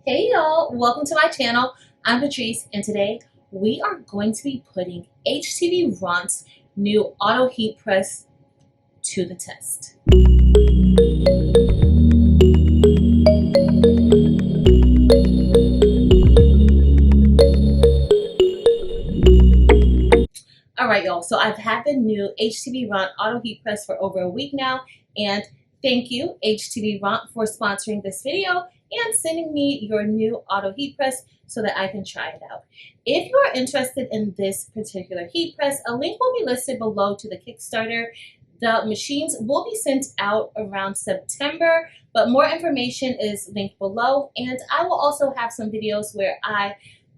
Hey y'all, welcome to my channel. I'm Patrice and today we are going to be putting HTVRONT's new auto heat press to the test. Alright y'all, so I've had the new HTVRONT auto heat press for over a week now, and thank you HTVRONT for sponsoring this video and sending me your new auto heat press so that I can try it out. If you are interested in this particular heat press, a link will be listed below to the Kickstarter. The machines will be sent out around September, but more information is linked below, and I will also have some videos where I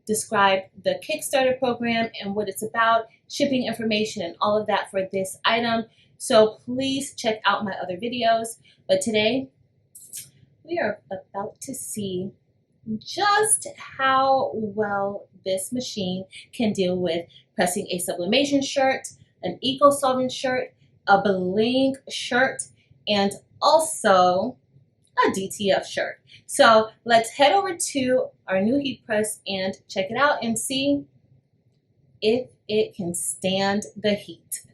describe the Kickstarter program and what it's about, shipping information and all of that for this item. So please check out my other videos. But today we are about to see just how well this machine can deal with pressing a sublimation shirt, an Eco-Solvent shirt, a Bling shirt, and also a DTF shirt. So let's head over to our new heat press and check it out and see if it can stand the heat.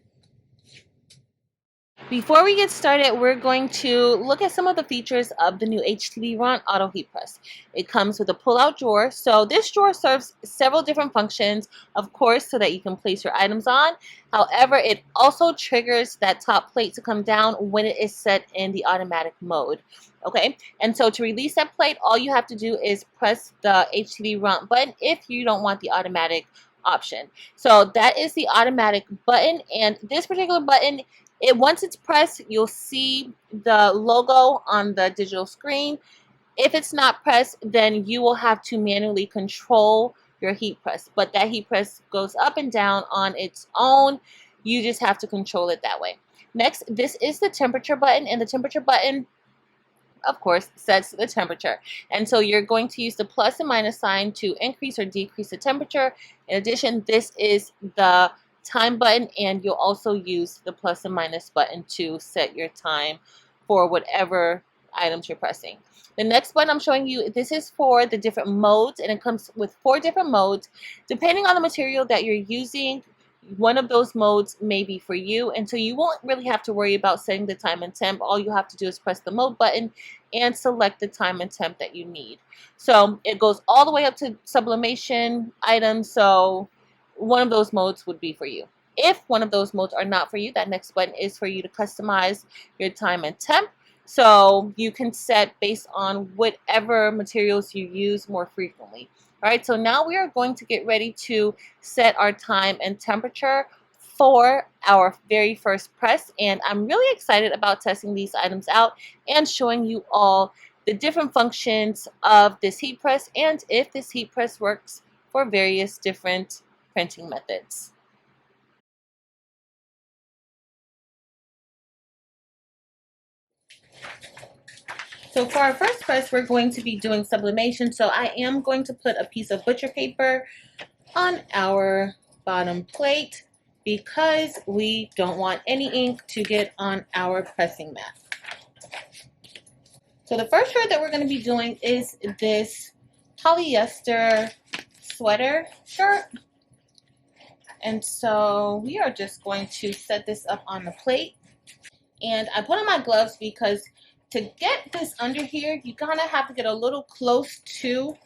Before we get started, we're going to look at some of the features of the new HTVRONT auto heat press. It comes with a pull-out drawer. So this drawer serves several different functions, of course, so that you can place your items on. However, it also triggers that top plate to come down when it is set in the automatic mode. Okay, and so to release that plate, all you have to do is press the HTVRONT button if you don't want the automatic option. So that is the automatic button, and this particular button, once it's pressed, you'll see the logo on the digital screen. If it's not pressed, then you will have to manually control your heat press. But that heat press goes up and down on its own. You just have to control it that way. Next, this is the temperature button, and the temperature button, of course, sets the temperature. And so you're going to use the plus and minus sign to increase or decrease the temperature. In addition, this is the time button, and you'll also use the plus and minus button to set your time for whatever items you're pressing. The next button I'm showing you, this is for the different modes, and it comes with 4 different modes. Depending on the material that you're using, one of those modes may be for you, and so you won't really have to worry about setting the time and temp. All you have to do is press the mode button and select the time and temp that you need. So it goes all the way up to sublimation items, so one of those modes would be for you. If one of those modes are not for you, that next button is for you to customize your time and temp. So you can set based on whatever materials you use more frequently. All right, so now we are going to get ready to set our time and temperature for our very first press. And I'm really excited about testing these items out and showing you all the different functions of this heat press and if this heat press works for various different printing methods. So for our first press, we're going to be doing sublimation. So I am going to put a piece of butcher paper on our bottom plate because we don't want any ink to get on our pressing mat. So the first shirt that we're going to be doing is this polyester sweater shirt. And so we are just going to set this up on the plate. And I put on my gloves because to get this under here, you kind of have to get a little close to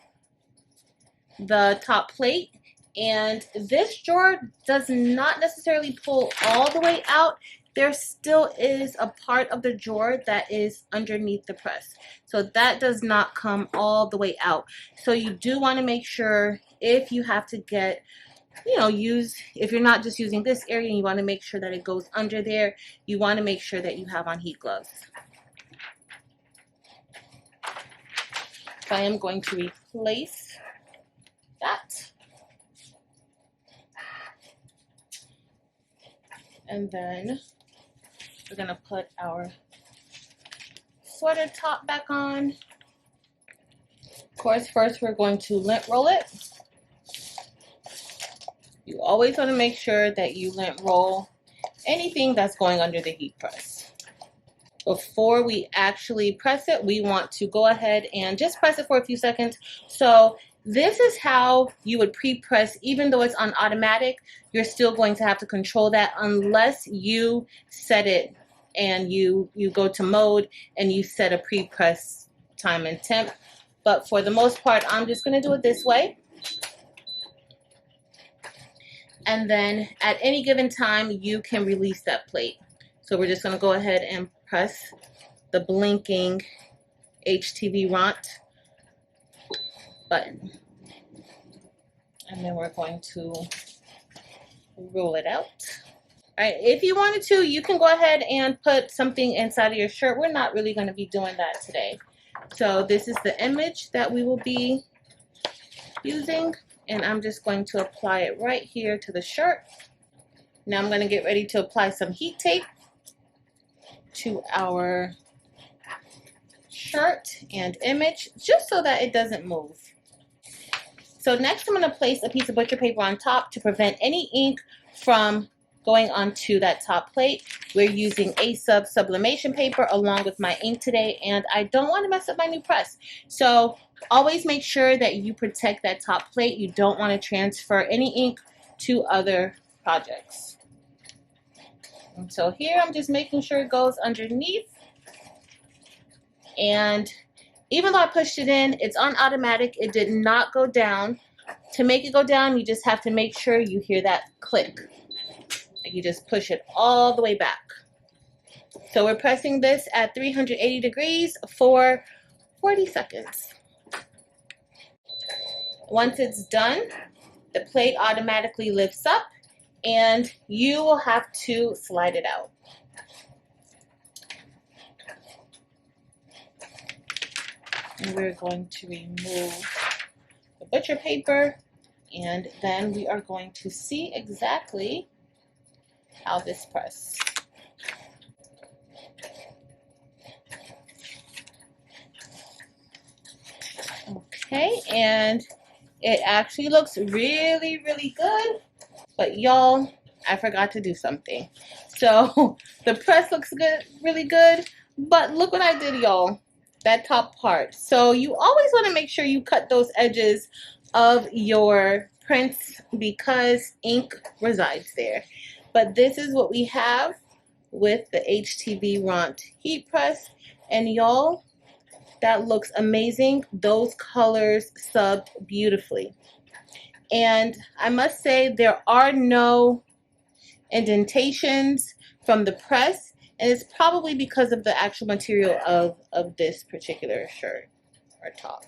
the top plate. And this drawer does not necessarily pull all the way out. There still is a part of the drawer that is underneath the press. So that does not come all the way out. So you do want to make sure if you have to get, if you're not just using this area and you want to make sure that it goes under there, you want to make sure that you have on heat gloves. So I am going to replace that. And then we're going to put our sweater top back on. Of course, first we're going to lint roll it. You always want to make sure that you lint roll anything that's going under the heat press. before we actually press it, we want to go ahead and just press it for a few seconds. So this is how you would pre-press. Even though it's on automatic, you're still going to have to control that unless you set it and you go to mode and you set a pre-press time and temp. But for the most part, I'm just going to do it this way. And then at any given time, you can release that plate. So we're just going to go ahead and press the blinking HTVRONT button. And then we're going to roll it out. All right, if you wanted to, you can go ahead and put something inside of your shirt. We're not really going to be doing that today. So this is the image that we will be using, and I'm just going to apply it right here to the shirt. Now I'm going to get ready to apply some heat tape to our shirt and image, just so that it doesn't move. So next I'm going to place a piece of butcher paper on top to prevent any ink from going onto that top plate. We're using sublimation paper along with my ink today, and I don't want to mess up my new press. So always make sure that you protect that top plate. You don't want to transfer any ink to other projects. And so here I'm just making sure it goes underneath. And even though I pushed it in, it's on automatic. It did not go down. To make it go down, you just have to make sure you hear that click. You just push it all the way back. So we're pressing this at 380 degrees for 40 seconds. Once it's done, the plate automatically lifts up and you will have to slide it out. And we're going to remove the butcher paper, and then we are going to see exactly how this press. Okay, and it actually looks really, really good. But y'all, I forgot to do something. So the press looks good, really good, but look what I did, y'all. That top part. So you always want to make sure you cut those edges of your prints because ink resides there. But this is what we have with the HTVRONT heat press, and y'all, that looks amazing. Those colors subbed beautifully. And I must say there are no indentations from the press, and it's probably because of the actual material of this particular shirt or top.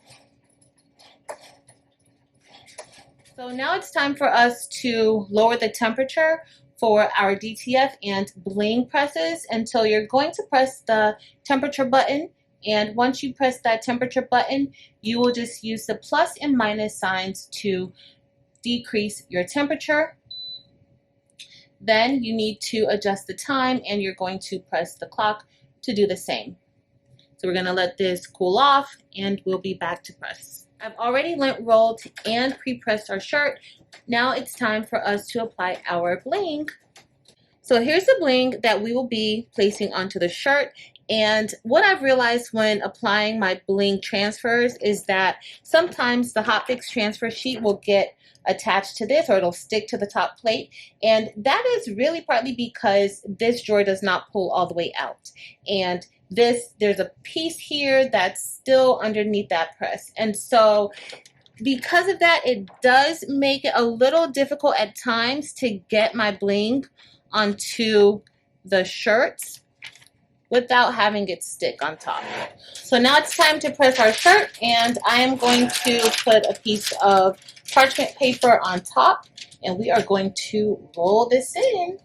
So now it's time for us to lower the temperature for our DTF and Bling presses. And so you're going to press the temperature button, and once you press that temperature button, you will just use the plus and minus signs to decrease your temperature. Then you need to adjust the time, and you're going to press the clock to do the same. So we're going to let this cool off, and we'll be back to press. I've already lint rolled and pre-pressed our shirt. Now it's time for us to apply our bling. So here's the bling that we will be placing onto the shirt. And what I've realized when applying my bling transfers is that sometimes the hotfix transfer sheet will get attached to this, or it'll stick to the top plate, and that is really partly because this drawer does not pull all the way out, and there's a piece here that's still underneath that press, and so because of that, it does make it a little difficult at times to get my bling onto the shirts without having it stick on top. So now it's time to press our shirt, and I am going to put a piece of parchment paper on top, and we are going to roll this in.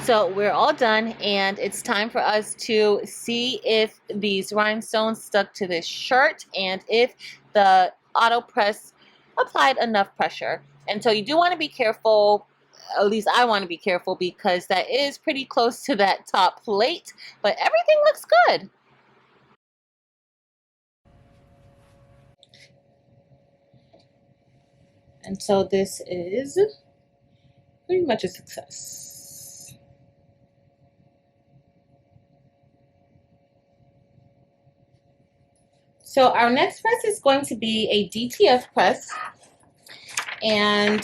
So we're all done, and it's time for us to see if these rhinestones stuck to this shirt and if the AutoPress applied enough pressure. And so you do want to be careful, at least I want to be careful, because that is pretty close to that top plate, but everything looks good. And so this is pretty much a success. So our next press is going to be a DTF press, and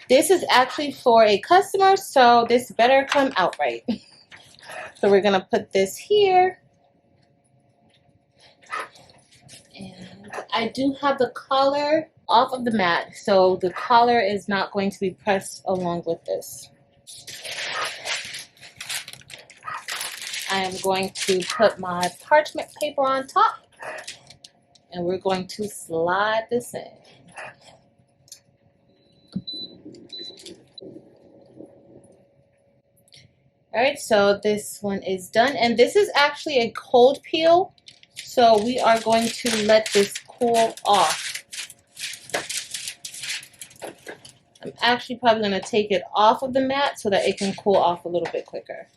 this is actually for a customer, so this better come out right. So we're gonna put this here, and I do have the collar off of the mat, so the collar is not going to be pressed along with this. I am going to put my parchment paper on top, and we're going to slide this in. All right, so this one is done, and this is actually a cold peel, so we are going to let this cool off. I'm actually probably going to take it off of the mat so that it can cool off a little bit quicker.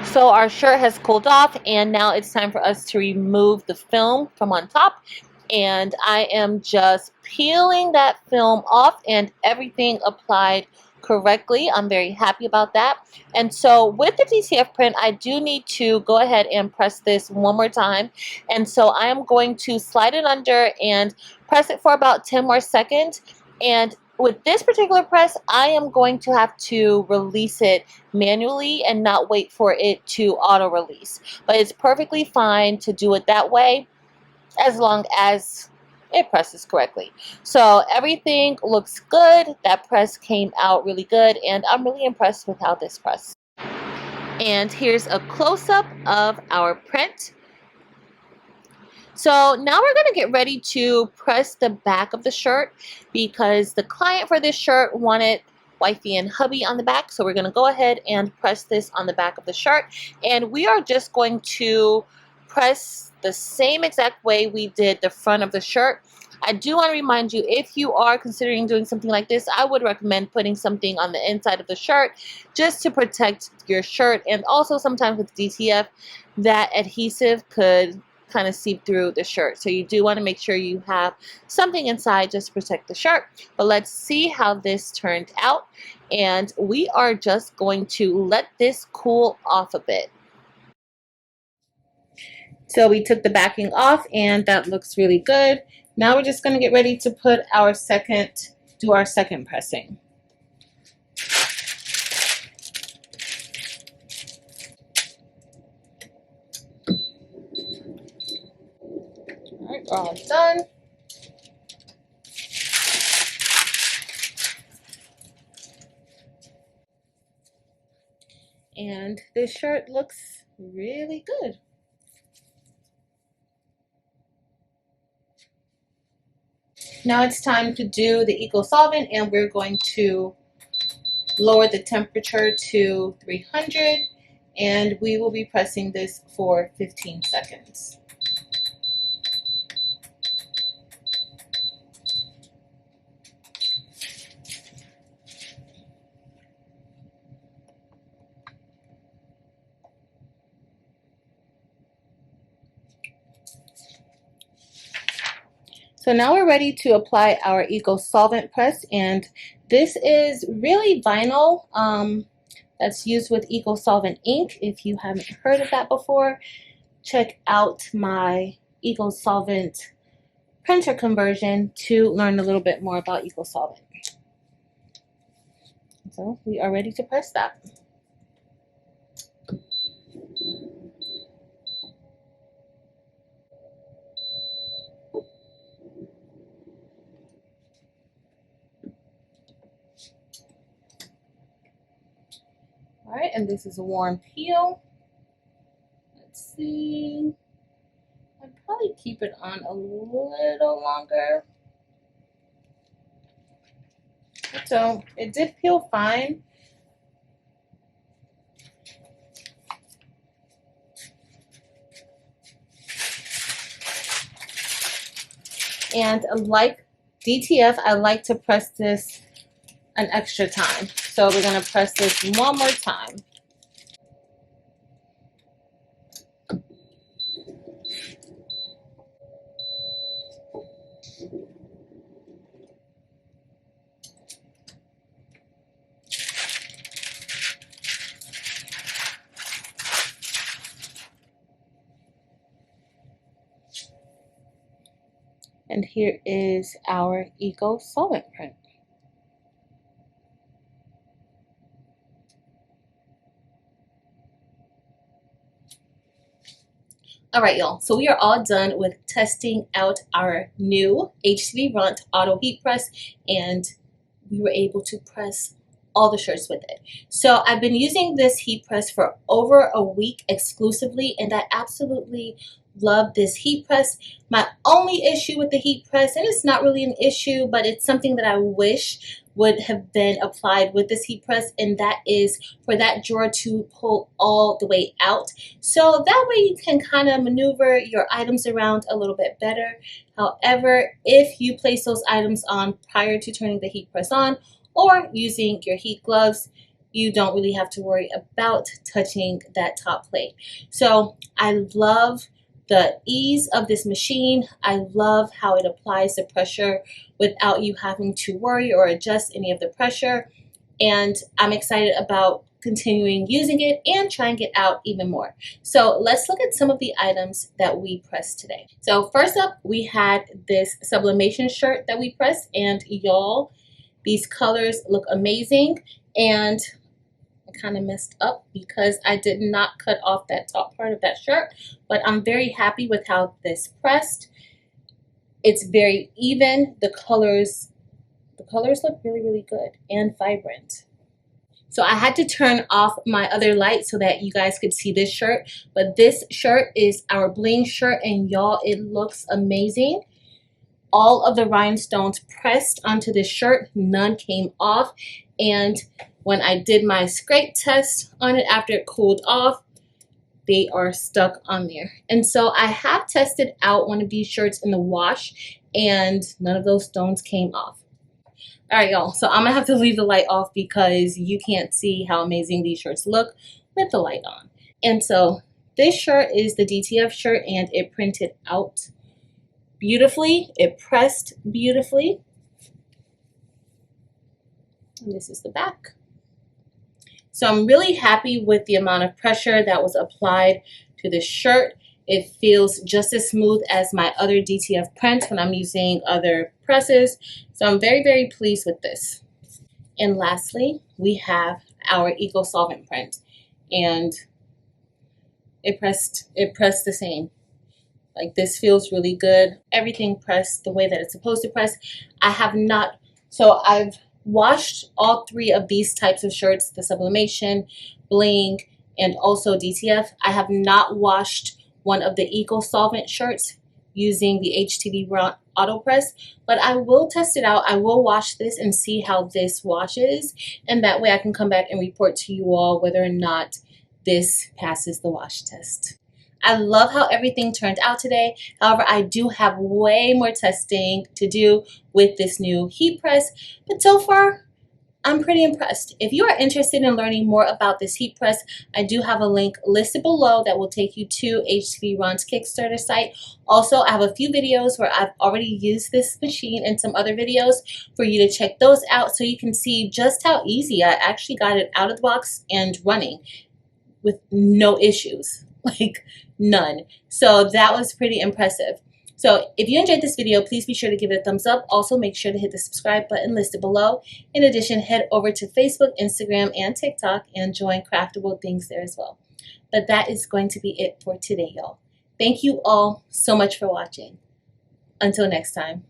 So our shirt has cooled off, and now it's time for us to remove the film from on top. And I am just peeling that film off, and everything applied correctly. I'm very happy about that. And so with the DTF print, I do need to go ahead and press this one more time. And so I am going to slide it under and press it for about 10 more seconds. And with this particular press, I am going to have to release it manually and not wait for it to auto release. But it's perfectly fine to do it that way as long as it presses correctly. So everything looks good. That press came out really good, and I'm really impressed with how this pressed. And here's a close-up of our print. So now we're going to get ready to press the back of the shirt, because the client for this shirt wanted wifey and hubby on the back. So we're going to go ahead and press this on the back of the shirt, and we are just going to press the same exact way we did the front of the shirt. I do want to remind you, if you are considering doing something like this, I would recommend putting something on the inside of the shirt just to protect your shirt. And also sometimes with DTF, that adhesive could kind of seep through the shirt. So you do want to make sure you have something inside just to protect the shirt. But let's see how this turned out. And we are just going to let this cool off a bit. So we took the backing off, and that looks really good. Now we're just going to get ready to put our do our second pressing. All right, we're all done. And this shirt looks really good. Now it's time to do the Eco-Solvent, and we're going to lower the temperature to 300, and we will be pressing this for 15 seconds. So now we're ready to apply our Eco-Solvent press, and this is really vinyl that's used with Eco-Solvent ink. If you haven't heard of that before, check out my Eco-Solvent printer conversion to learn a little bit more about Eco-Solvent. So we are ready to press that. All right, and this is a warm peel. Let's see. I'd probably keep it on a little longer. So it did peel fine. And like DTF, I like to press this an extra time. So we're going to press this one more time. And here is our Eco-Solvent print. All right, y'all. So we are all done with testing out our new HTVRONT auto heat press, and we were able to press all the shirts with it. So I've been using this heat press for over a week exclusively, and I absolutely love this heat press. My only issue with the heat press, and it's not really an issue, but it's something that I wish would have been applied with this heat press, and that is for that drawer to pull all the way out. So that way you can kind of maneuver your items around a little bit better. However, if you place those items on prior to turning the heat press on or using your heat gloves, you don't really have to worry about touching that top plate. So I love the ease of this machine. I love how it applies the pressure without you having to worry or adjust any of the pressure. And I'm excited about continuing using it and trying it out even more. So let's look at some of the items that we pressed today. So first up, we had this Sublimation shirt that we pressed, and y'all, these colors look amazing. And kind of messed up because I did not cut off that top part of that shirt, but I'm very happy with how this pressed. It's very even. The colors look really good and vibrant. So I had to turn off my other light so that you guys could see this shirt, but this shirt is our Bling shirt, and y'all, it looks amazing. All of the rhinestones pressed onto this shirt, none came off, and when I did my scrape test on it after it cooled off, they are stuck on there. And so I have tested out one of these shirts in the wash, and none of those stones came off. All right, y'all, so I'm gonna have to leave the light off because you can't see how amazing these shirts look with the light on. And so this shirt is the DTF shirt, and it printed out beautifully. It pressed beautifully. And this is the back. So I'm really happy with the amount of pressure that was applied to this shirt. It feels just as smooth as my other DTF prints when I'm using other presses. So I'm very pleased with this. And lastly, we have our Eco-Solvent print, and it pressed the same. Like, this feels really good. Everything pressed the way that it's supposed to press. I've washed all three of these types of shirts, the Sublimation, Bling, and also DTF. I have not washed one of the Eco-Solvent shirts using the HTVRONT AutoPress, but I will test it out. I will wash this and see how this washes, and that way I can come back and report to you all whether or not this passes the wash test. I love how everything turned out today. However, I do have way more testing to do with this new heat press, but so far, I'm pretty impressed. If you are interested in learning more about this heat press, I do have a link listed below that will take you to HTVRONT's Kickstarter site. Also, I have a few videos where I've already used this machine and some other videos for you to check those out so you can see just how easy I actually got it out of the box and running with no issues. Like, none. So that was pretty impressive. So if you enjoyed this video, please be sure to give it a thumbs up. Also, make sure to hit the subscribe button listed below. In addition, head over to Facebook, Instagram, and TikTok and join Craftable Things there as well. But that is going to be it for today, y'all. Thank you all so much for watching. Until next time.